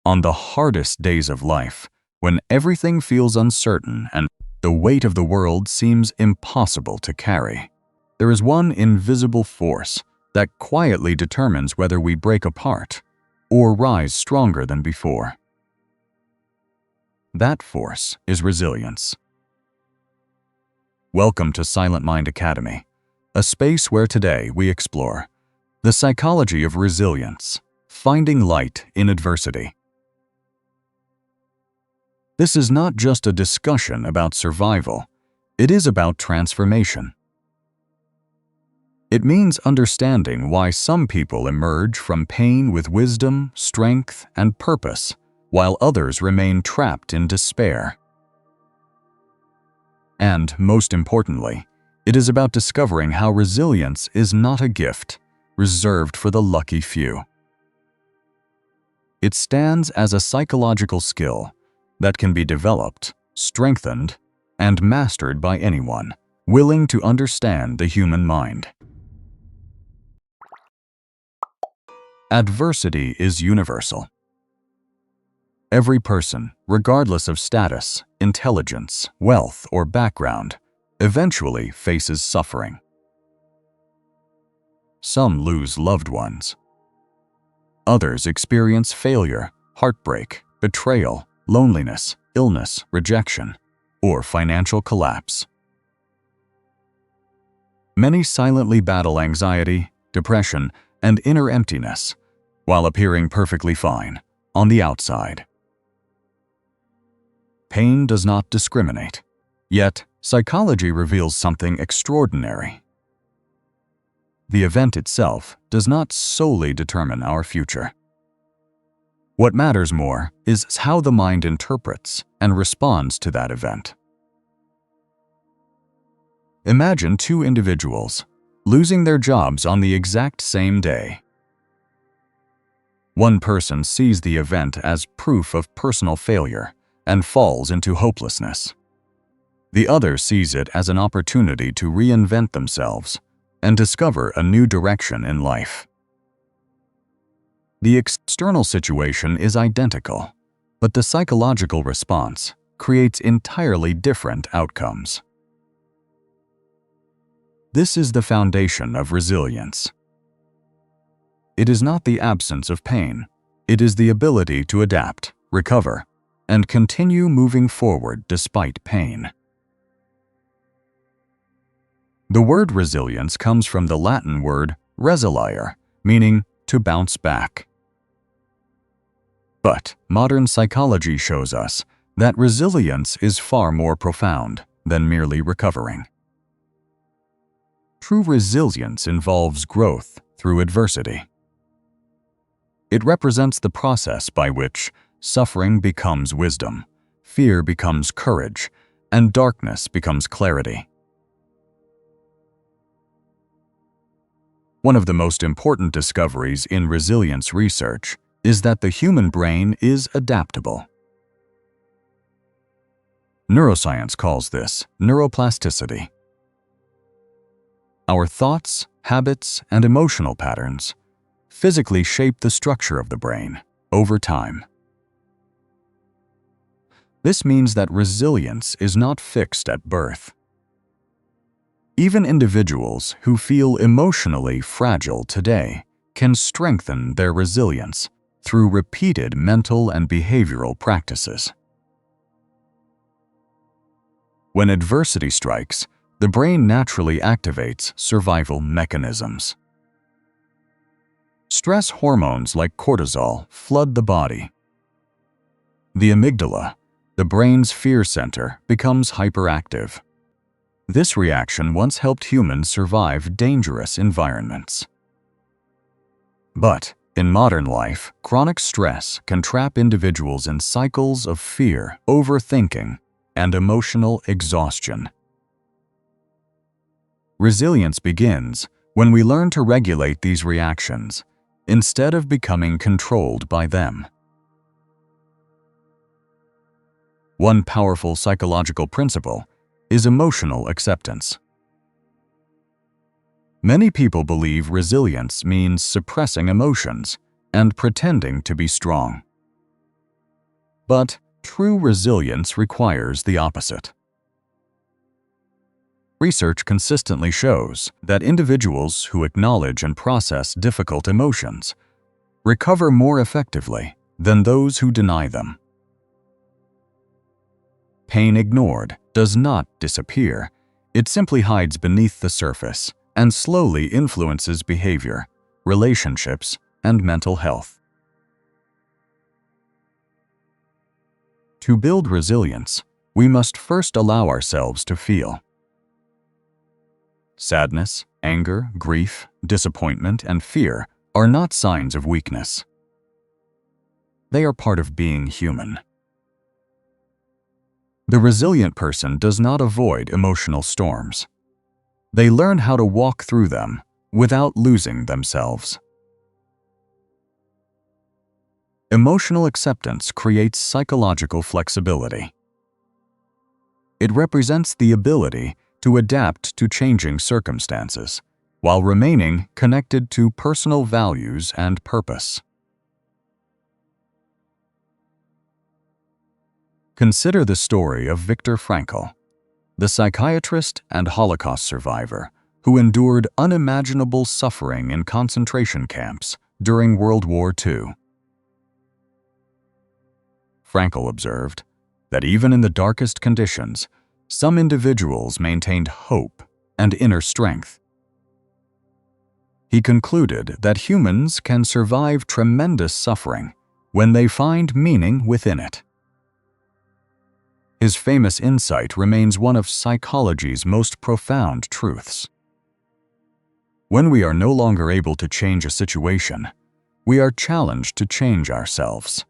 On the hardest days of life, when everything feels uncertain and the weight of the world seems impossible to carry, there is one invisible force that quietly determines whether we break apart or rise stronger than before. That force is resilience. Welcome to Silent Mind Academy, a space where today we explore the psychology of resilience, finding light in adversity. This is not just a discussion about survival, it is about transformation. It means understanding why some people emerge from pain with wisdom, strength, and purpose, while others remain trapped in despair. And, most importantly, it is about discovering how resilience is not a gift reserved for the lucky few. It stands as a psychological skill that can be developed, strengthened, and mastered by anyone willing to understand the human mind. Adversity is universal. Every person, regardless of status, intelligence, wealth, or background, eventually faces suffering. Some lose loved ones. Others experience failure, heartbreak, betrayal, loneliness, illness, rejection, or financial collapse. Many silently battle anxiety, depression, and inner emptiness, while appearing perfectly fine on the outside. Pain does not discriminate, yet psychology reveals something extraordinary. The event itself does not solely determine our future. What matters more is how the mind interprets and responds to that event. Imagine two individuals losing their jobs on the exact same day. One person sees the event as proof of personal failure and falls into hopelessness. The other sees it as an opportunity to reinvent themselves and discover a new direction in life. The external situation is identical, but the psychological response creates entirely different outcomes. This is the foundation of resilience. It is not the absence of pain, it is the ability to adapt, recover, and continue moving forward despite pain. The word resilience comes from the Latin word resiliere, meaning to bounce back. But modern psychology shows us that resilience is far more profound than merely recovering. True resilience involves growth through adversity. It represents the process by which suffering becomes wisdom, fear becomes courage, and darkness becomes clarity. One of the most important discoveries in resilience research is that the human brain is adaptable. Neuroscience calls this neuroplasticity. Our thoughts, habits, and emotional patterns physically shape the structure of the brain over time. This means that resilience is not fixed at birth. Even individuals who feel emotionally fragile today can strengthen their resilience through repeated mental and behavioral practices. When adversity strikes, the brain naturally activates survival mechanisms. Stress hormones like cortisol flood the body. The amygdala, the brain's fear center, becomes hyperactive. This reaction once helped humans survive dangerous environments. But in modern life, chronic stress can trap individuals in cycles of fear, overthinking, and emotional exhaustion. Resilience begins when we learn to regulate these reactions instead of becoming controlled by them. One powerful psychological principle is emotional acceptance. Many people believe resilience means suppressing emotions and pretending to be strong. But true resilience requires the opposite. Research consistently shows that individuals who acknowledge and process difficult emotions recover more effectively than those who deny them. Pain ignored does not disappear. It simply hides beneath the surface and slowly influences behavior, relationships, and mental health. To build resilience, we must first allow ourselves to feel. Sadness, anger, grief, disappointment, and fear are not signs of weakness. They are part of being human. The resilient person does not avoid emotional storms. They learn how to walk through them without losing themselves. Emotional acceptance creates psychological flexibility. It represents the ability to adapt to changing circumstances while remaining connected to personal values and purpose. Consider the story of Viktor Frankl, the psychiatrist and Holocaust survivor who endured unimaginable suffering in concentration camps during World War II. Frankl observed that even in the darkest conditions, some individuals maintained hope and inner strength. He concluded that humans can survive tremendous suffering when they find meaning within it. His famous insight remains one of psychology's most profound truths. When we are no longer able to change a situation, we are challenged to change ourselves.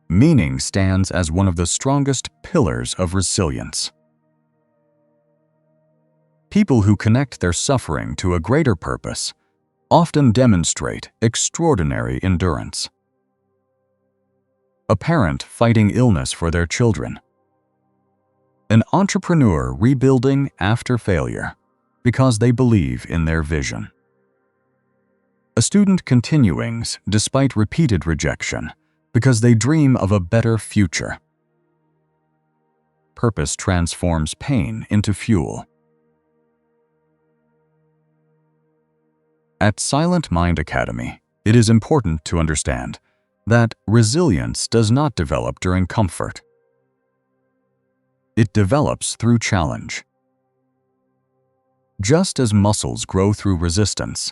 Meaning stands as one of the strongest pillars of resilience. People who connect their suffering to a greater purpose often demonstrate extraordinary endurance. A parent fighting illness for their children. An entrepreneur rebuilding after failure because they believe in their vision. A student continuing despite repeated rejection because they dream of a better future. Purpose transforms pain into fuel. At Silent Mind Academy, it is important to understand that resilience does not develop during comfort. It develops through challenge. Just as muscles grow through resistance,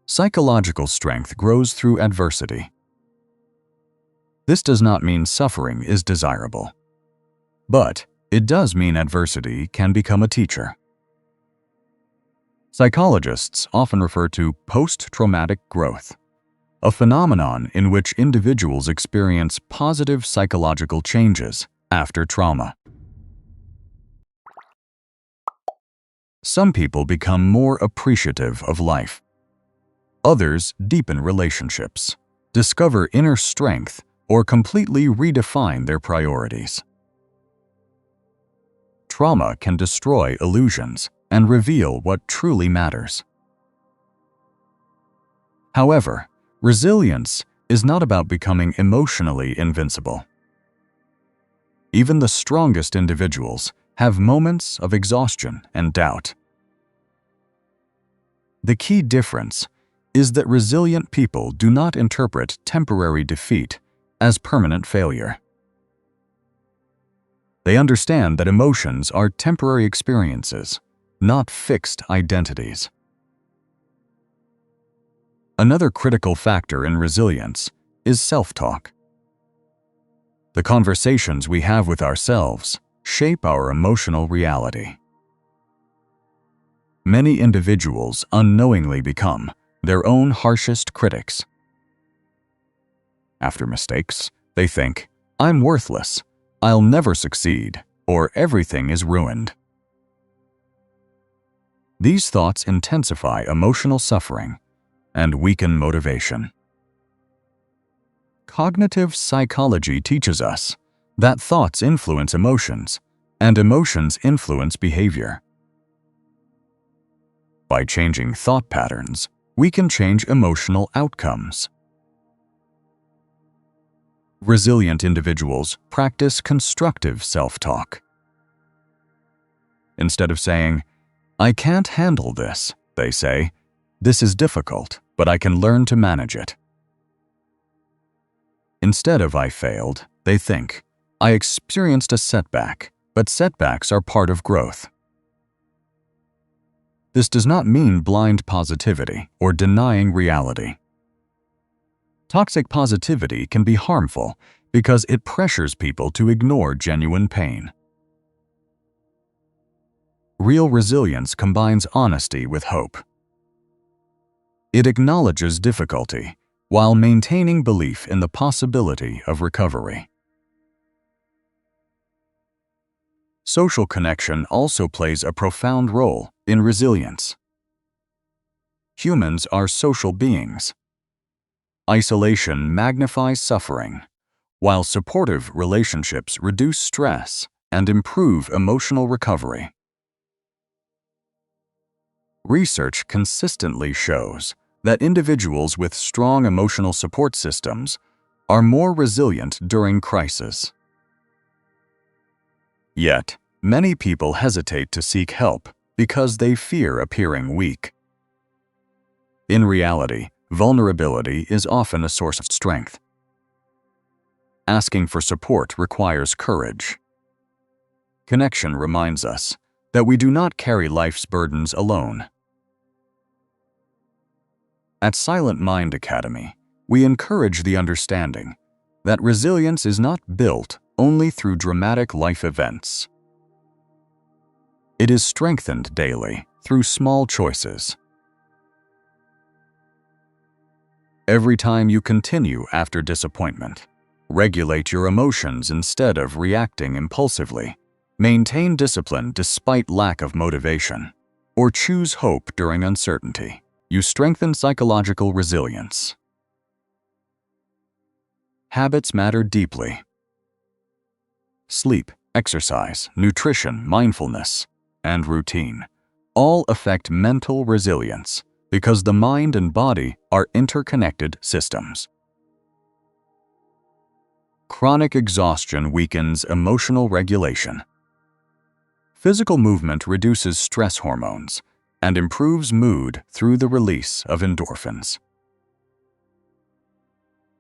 psychological strength grows through adversity. This does not mean suffering is desirable, but it does mean adversity can become a teacher. Psychologists often refer to post-traumatic growth, a phenomenon in which individuals experience positive psychological changes after trauma. Some people become more appreciative of life. Others deepen relationships, discover inner strength, or completely redefine their priorities. Trauma can destroy illusions and reveal what truly matters. However, resilience is not about becoming emotionally invincible. Even the strongest individuals have moments of exhaustion and doubt. The key difference is that resilient people do not interpret temporary defeat as permanent failure. They understand that emotions are temporary experiences, not fixed identities. Another critical factor in resilience is self-talk. The conversations we have with ourselves shape our emotional reality. Many individuals unknowingly become their own harshest critics. After mistakes, they think, "I'm worthless, I'll never succeed," or "everything is ruined." These thoughts intensify emotional suffering and weaken motivation. Cognitive psychology teaches us that thoughts influence emotions, and emotions influence behavior. By changing thought patterns, we can change emotional outcomes. Resilient individuals practice constructive self-talk. Instead of saying, "I can't handle this," they say, "This is difficult, but I can learn to manage it." Instead of "I failed," they think, "I experienced a setback, but setbacks are part of growth." This does not mean blind positivity or denying reality. Toxic positivity can be harmful because it pressures people to ignore genuine pain. Real resilience combines honesty with hope. It acknowledges difficulty while maintaining belief in the possibility of recovery. Social connection also plays a profound role in resilience. Humans are social beings. Isolation magnifies suffering, while supportive relationships reduce stress and improve emotional recovery. Research consistently shows that individuals with strong emotional support systems are more resilient during crisis. Yet, many people hesitate to seek help because they fear appearing weak. In reality, vulnerability is often a source of strength. Asking for support requires courage. Connection reminds us that we do not carry life's burdens alone. At Silent Mind Academy, we encourage the understanding that resilience is not built only through dramatic life events. It is strengthened daily through small choices. Every time you continue after disappointment, regulate your emotions instead of reacting impulsively, maintain discipline despite lack of motivation, or choose hope during uncertainty, you strengthen psychological resilience. Habits matter deeply. Sleep, exercise, nutrition, mindfulness, and routine all affect mental resilience because the mind and body are interconnected systems. Chronic exhaustion weakens emotional regulation. Physical movement reduces stress hormones and improves mood through the release of endorphins.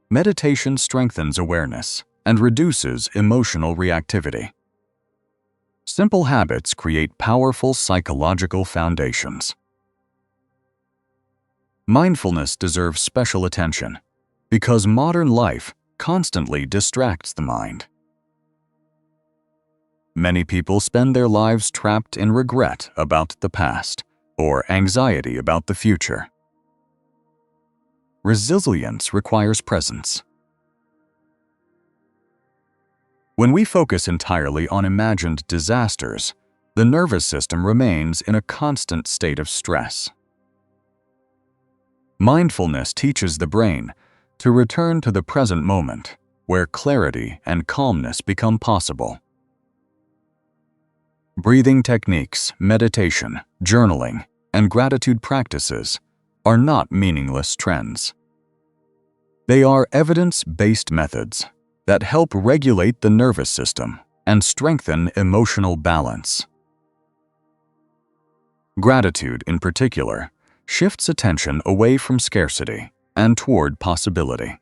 Meditation strengthens awareness and reduces emotional reactivity. Simple habits create powerful psychological foundations. Mindfulness deserves special attention because modern life constantly distracts the mind. Many people spend their lives trapped in regret about the past or anxiety about the future. Resilience requires presence. When we focus entirely on imagined disasters, the nervous system remains in a constant state of stress. Mindfulness teaches the brain to return to the present moment, where clarity and calmness become possible. Breathing techniques, meditation, journaling, and gratitude practices are not meaningless trends. They are evidence-based methods that help regulate the nervous system and strengthen emotional balance. Gratitude, in particular, shifts attention away from scarcity and toward possibility.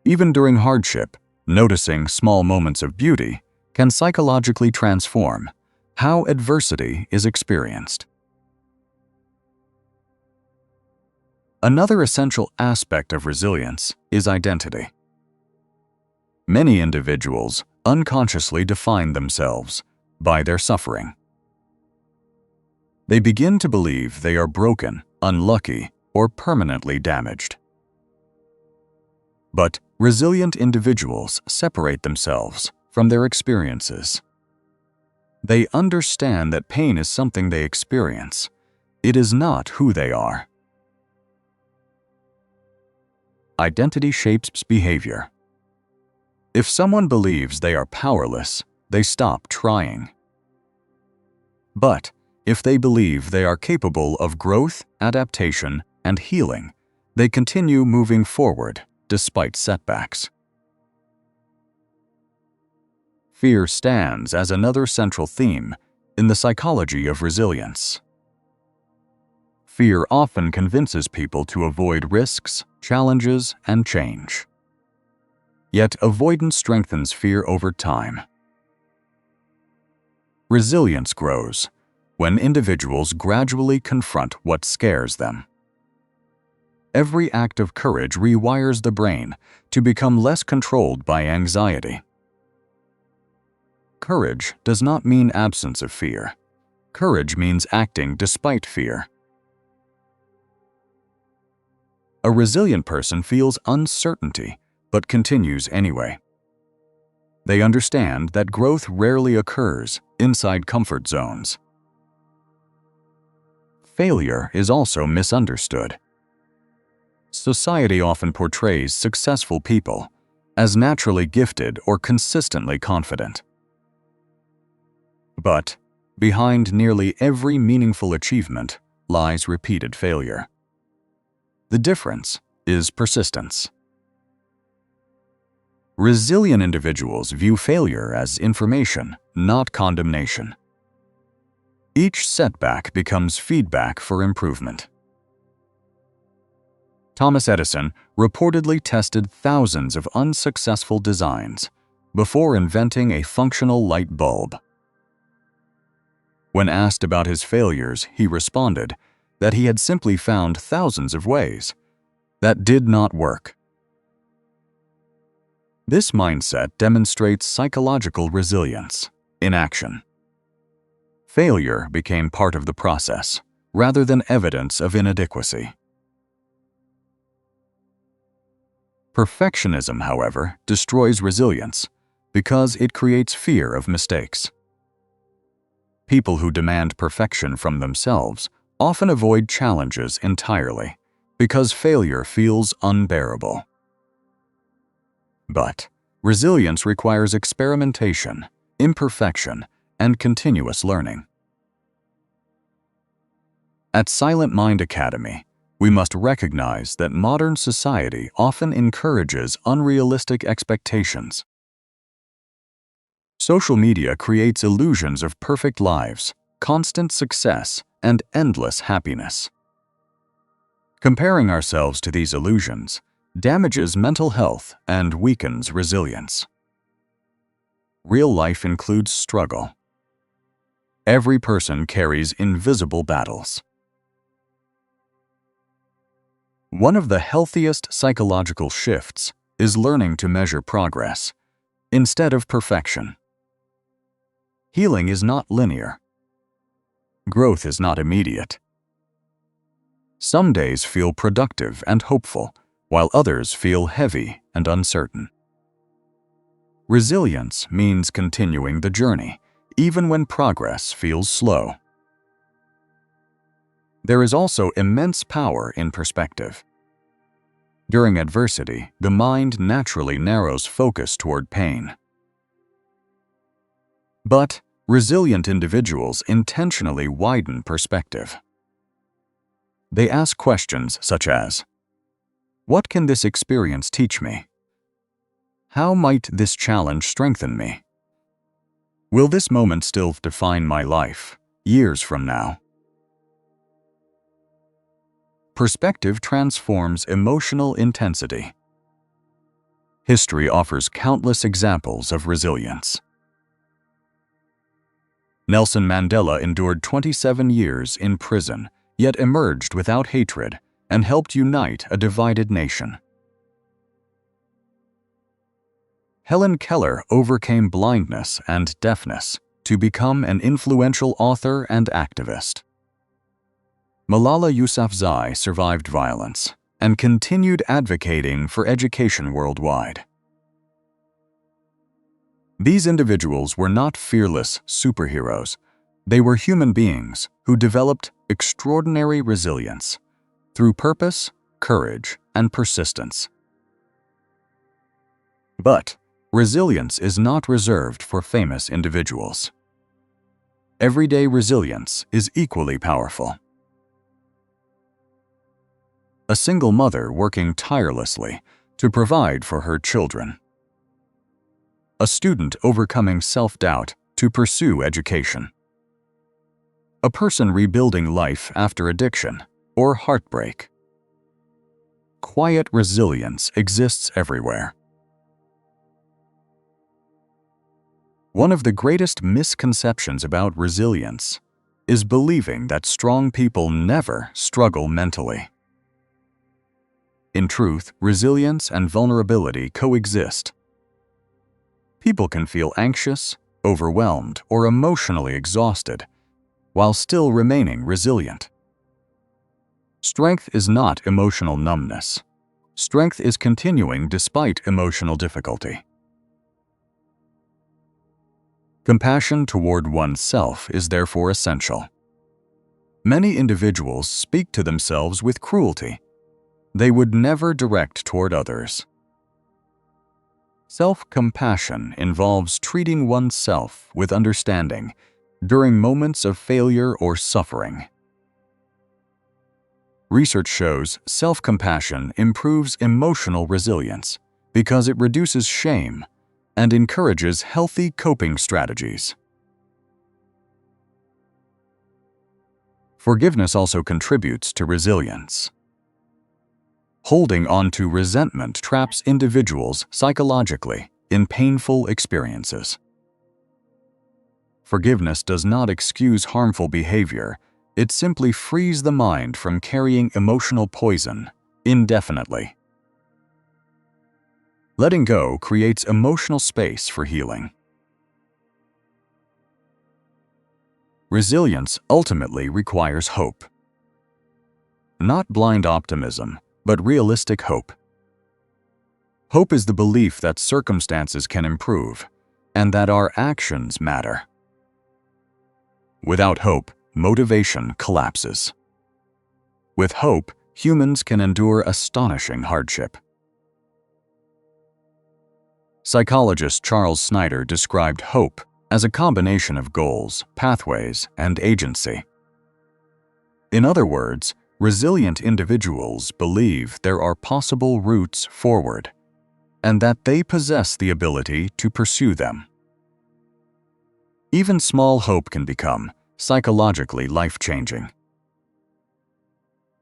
Even during hardship, noticing small moments of beauty can psychologically transform how adversity is experienced. Another essential aspect of resilience is identity. Many individuals unconsciously define themselves by their suffering. They begin to believe they are broken, unlucky, or permanently damaged. But resilient individuals separate themselves from their experiences. They understand that pain is something they experience. It is not who they are. Identity shapes behavior. If someone believes they are powerless, they stop trying. But if they believe they are capable of growth, adaptation, and healing, they continue moving forward despite setbacks. Fear stands as another central theme in the psychology of resilience. Fear often convinces people to avoid risks, challenges, and change. Yet avoidance strengthens fear over time. Resilience grows when individuals gradually confront what scares them. Every act of courage rewires the brain to become less controlled by anxiety. Courage does not mean absence of fear. Courage means acting despite fear. A resilient person feels uncertainty, but continues anyway. They understand that growth rarely occurs inside comfort zones. Failure is also misunderstood. Society often portrays successful people as naturally gifted or consistently confident. But behind nearly every meaningful achievement lies repeated failure. The difference is persistence. Resilient individuals view failure as information, not condemnation. Each setback becomes feedback for improvement. Thomas Edison reportedly tested thousands of unsuccessful designs before inventing a functional light bulb. When asked about his failures, he responded that he had simply found thousands of ways that did not work. This mindset demonstrates psychological resilience in action. Failure became part of the process, rather than evidence of inadequacy. Perfectionism, however, destroys resilience because it creates fear of mistakes. People who demand perfection from themselves often avoid challenges entirely because failure feels unbearable. But resilience requires experimentation, imperfection, and continuous learning. At Silent Mind Academy, we must recognize that modern society often encourages unrealistic expectations. Social media creates illusions of perfect lives, constant success, and endless happiness. Comparing ourselves to these illusions damages mental health and weakens resilience. Real life includes struggle. Every person carries invisible battles. One of the healthiest psychological shifts is learning to measure progress instead of perfection. Healing is not linear. Growth is not immediate. Some days feel productive and hopeful, while others feel heavy and uncertain. Resilience means continuing the journey, even when progress feels slow. There is also immense power in perspective. During adversity, the mind naturally narrows focus toward pain. But resilient individuals intentionally widen perspective. They ask questions such as, "What can this experience teach me? How might this challenge strengthen me? Will this moment still define my life years from now?" Perspective transforms emotional intensity. History offers countless examples of resilience. Nelson Mandela endured 27 years in prison, yet emerged without hatred and helped unite a divided nation. Helen Keller overcame blindness and deafness to become an influential author and activist. Malala Yousafzai survived violence and continued advocating for education worldwide. These individuals were not fearless superheroes. They were human beings who developed extraordinary resilience through purpose, courage, and persistence. But resilience is not reserved for famous individuals. Everyday resilience is equally powerful. A single mother working tirelessly to provide for her children. a student overcoming self-doubt to pursue education, a person rebuilding life after addiction or heartbreak. Quiet resilience exists everywhere. One of the greatest misconceptions about resilience is believing that strong people never struggle mentally. In truth, resilience and vulnerability coexist. People can feel anxious, overwhelmed, or emotionally exhausted while still remaining resilient. Strength is not emotional numbness. Strength is continuing despite emotional difficulty. Compassion toward oneself is therefore essential. Many individuals speak to themselves with cruelty they would never direct toward others. Self-compassion involves treating oneself with understanding during moments of failure or suffering. Research shows self-compassion improves emotional resilience because it reduces shame and encourages healthy coping strategies. Forgiveness also contributes to resilience. Holding on to resentment traps individuals psychologically in painful experiences. Forgiveness does not excuse harmful behavior, it simply frees the mind from carrying emotional poison indefinitely. Letting go creates emotional space for healing. Resilience ultimately requires hope. Not blind optimism, but realistic hope. Hope is the belief that circumstances can improve and that our actions matter. Without hope, motivation collapses. With hope, humans can endure astonishing hardship. Psychologist Charles Snyder described hope as a combination of goals, pathways, and agency. In other words, resilient individuals believe there are possible routes forward, and that they possess the ability to pursue them. Even small hope can become psychologically life-changing.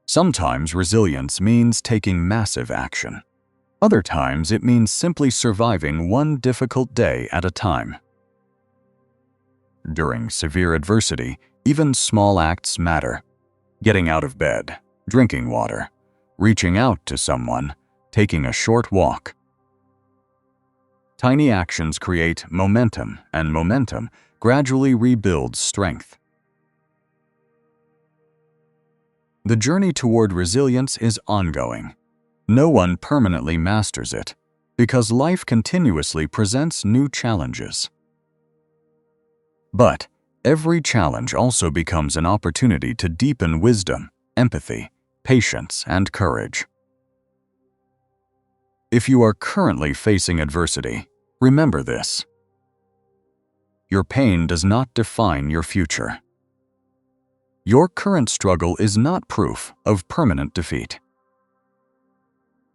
Sometimes resilience means taking massive action. Other times it means simply surviving one difficult day at a time. During severe adversity, even small acts matter. Getting out of bed, drinking water, reaching out to someone, taking a short walk. Tiny actions create momentum, and momentum gradually rebuilds strength. The journey toward resilience is ongoing. No one permanently masters it, because life continuously presents new challenges. But every challenge also becomes an opportunity to deepen wisdom, empathy, patience, and courage. If you are currently facing adversity, remember this. Your pain does not define your future. Your current struggle is not proof of permanent defeat.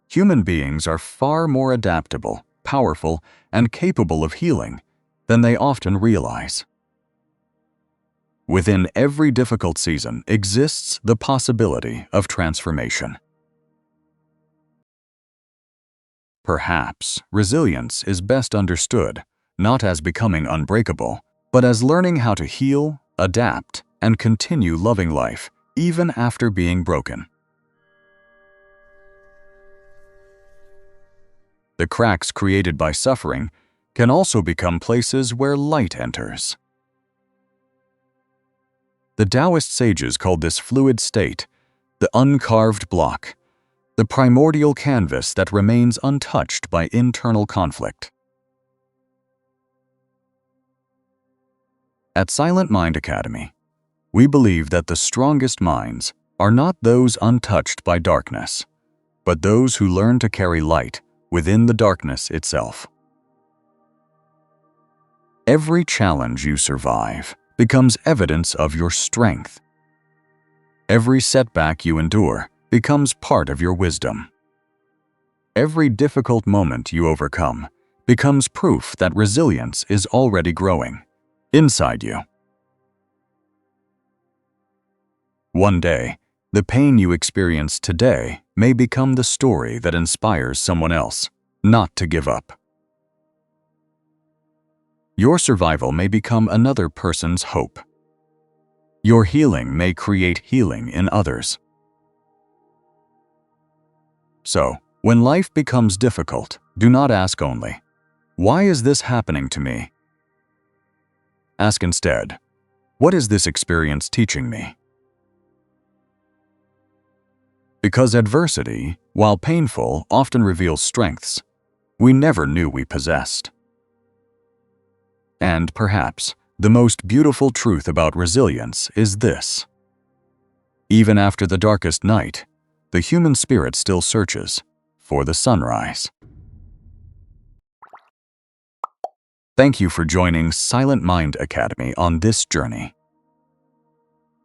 Human beings are far more adaptable, powerful, and capable of healing than they often realize. Within every difficult season exists the possibility of transformation. Perhaps resilience is best understood not as becoming unbreakable, but as learning how to heal, adapt, and continue loving life even after being broken. The cracks created by suffering can also become places where light enters. The Taoist sages called this fluid state the uncarved block, the primordial canvas that remains untouched by internal conflict. At Silent Mind Academy, we believe that the strongest minds are not those untouched by darkness, but those who learn to carry light within the darkness itself. Every challenge you survive becomes evidence of your strength. Every setback you endure becomes part of your wisdom. Every difficult moment you overcome becomes proof that resilience is already growing inside you. One day, the pain you experience today may become the story that inspires someone else not to give up. Your survival may become another person's hope. Your healing may create healing in others. So, when life becomes difficult, do not ask only, "Why is this happening to me?" Ask instead, "What is this experience teaching me?" Because adversity, while painful, often reveals strengths we never knew we possessed. And perhaps the most beautiful truth about resilience is this: even after the darkest night, the human spirit still searches for the sunrise. Thank you for joining Silent Mind Academy on this journey.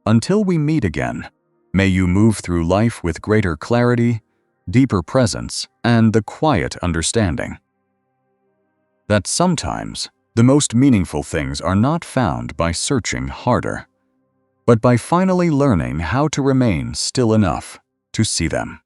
Until we meet again, may you move through life with greater clarity, deeper presence, and the quiet understanding that sometimes the most meaningful things are not found by searching harder, but by finally learning how to remain still enough to see them.